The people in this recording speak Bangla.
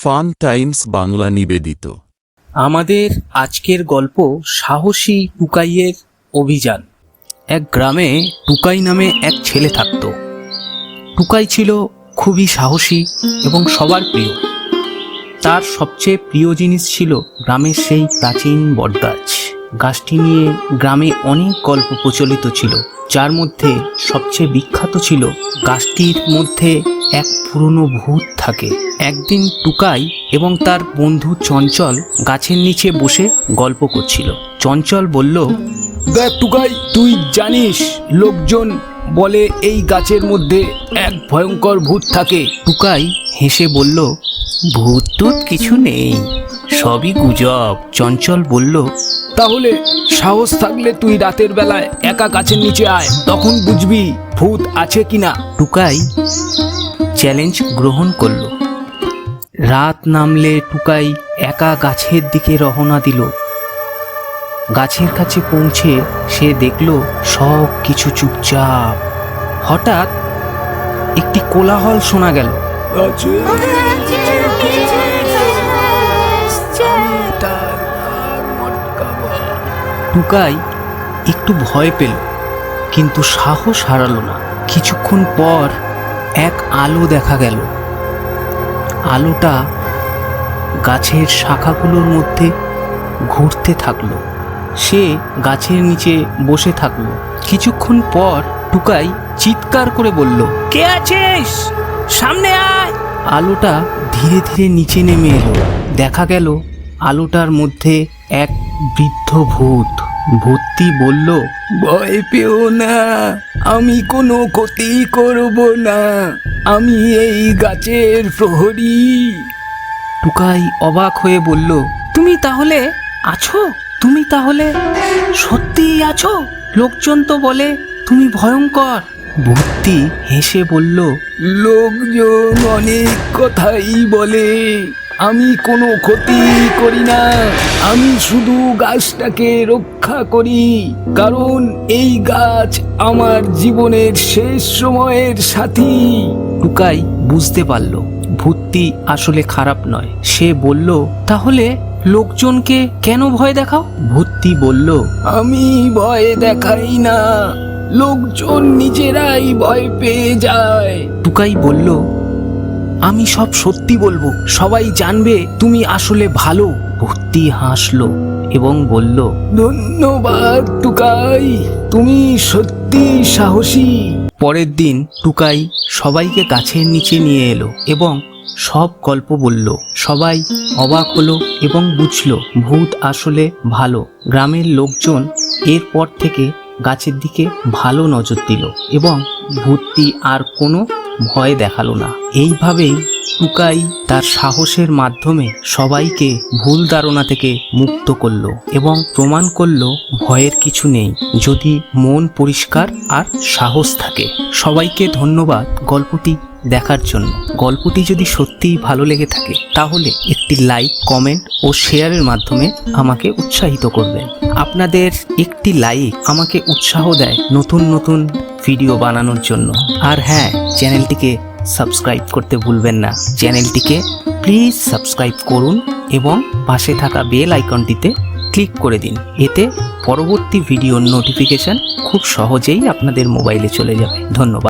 ফান টাইমস বাংলা নিবেদিত। আমাদের আজকের গল্প সাহসী টুকাইয়ের অভিযান। এক গ্রামে টুকাই নামে এক ছেলে থাকত। টুকাই ছিল খুবই সাহসী এবং সবার প্রিয়। তার সবচেয়ে প্রিয় জিনিস ছিল গ্রামের সেই প্রাচীন বটগাছ। গাছটি নিয়ে গ্রামে অনেক গল্প প্রচলিত ছিল, যার মধ্যে সবচেয়ে বিখ্যাত ছিল গাছটির মধ্যে এক পুরনো ভূত থাকে। একদিন টুকাই এবং তার বন্ধু চঞ্চল গাছের নিচে বসে গল্প করছিল। চঞ্চল বলল, দেখ টুকাই, তুই জানিস লোকজন বলে এই গাছের মধ্যে এক ভয়ঙ্কর ভূত থাকে। টুকাই হেসে বলল, ভূত টুত কিছু নেই, সবই গুজব। চঞ্চল বলল, তাহলে সাহস থাকলে তুই রাতের বেলায় একা গাছের নিচে আয়, তখন বুঝবি ভূত আছে কিনা। টুকাই চ্যালেঞ্জ গ্রহণ করল। রাত নামলে টুকাই একা গাছের দিকে রওনা দিল। গাছের কাছে পৌঁছে সে দেখল সব কিছু চুপচাপ। হঠাৎ একটি কোলাহল শোনা গেল। টুকাই একটু ভয় পেল, কিন্তু সাহস হারালো না। কিছুক্ষণ পর এক আলো দেখা গেল। আলোটা গাছের শাখাগুলোর মধ্যে ঘুরতে থাকলো। সে গাছের নিচে বসে থাকলো। কিছুক্ষণ পর টুকাই চিৎকার করে বলল, কে আছিস? সামনে আয়। আলোটা ধীরে ধীরে নিচে নেমে এলো। দেখা গেল আলোটার মধ্যে এক বৃদ্ধ ভূত। ভূতটি বলল, ভয় পেও না, আমি কোনো ক্ষতি করব না, আমি এই গাছের প্রহরী। টুকাই অবাক হয়ে বলল, তুমি তাহলে আছো? তুমি তাহলে সত্যিই আছো? লোকজন তো বলে তুমি ভয়ঙ্কর। ভূতটি হেসে বলল, লোকজন অনেক কথাই বলে, আমি কোনো ক্ষতি করি না, আমি শুধু গাছটাকে রক্ষা করি, কারণ এই গাছ আমার জীবনের শেষ সময়ের সাথী। টুকাই বুঝতে পারল ভূতটি আসলে খারাপ নয়। সে বলল, তাহলে লোকজনকে কেন ভয় দেখাও? ভূতটি বলল, আমি ভয় দেখাই না, লোকজন নিজেরাই ভয় পেয়ে যায়। টুকাই বলল, আমি সব সত্যি বলবো, সবাই জানবে তুমি আসলে ভালো। ভূতটি হাসলো এবং বলল, ধন্যবাদ টুকাই, তুমি সত্যি সাহসী। পরের দিন টুকাই সবাইকে গাছের নিচে নিয়ে এলো এবং সব গল্প বলল। সবাই অবাক হলো এবং বুঝলো ভূত আসলে ভালো। গ্রামের লোকজন এরপর থেকে গাছের দিকে ভালো নজর দিল এবং ভূতটি আর কোনো ভয় দেখালো না। এইভাবেই টুকাই তার সাহসের মাধ্যমে সবাইকে ভুল ধারণা থেকে মুক্ত করলো এবং প্রমাণ করলো ভয়ের কিছু নেই, যদি মন পরিষ্কার আর সাহস থাকে। সবাইকে ধন্যবাদ গল্পটি দেখার জন্য। গল্পটি যদি সত্যিই ভালো লেগে থাকে তাহলে একটি লাইক, কমেন্ট ও শেয়ারের মাধ্যমে আমাকে উৎসাহিত করবেন। আপনাদের একটি লাইক আমাকে উৎসাহ দেয় নতুন নতুন ভিডিও বানানোর জন্য। আর হ্যাঁ, চ্যানেলটিকে সাবস্ক্রাইব করতে ভুলবেন না। চ্যানেলটিকে প্লিজ সাবস্ক্রাইব করুন এবং পাশে থাকা বেল আইকনটিতে ক্লিক করে দিন। এতে পরবর্তী ভিডিওর নোটিফিকেশন খুব সহজেই আপনাদের মোবাইলে চলে যাবে। ধন্যবাদ।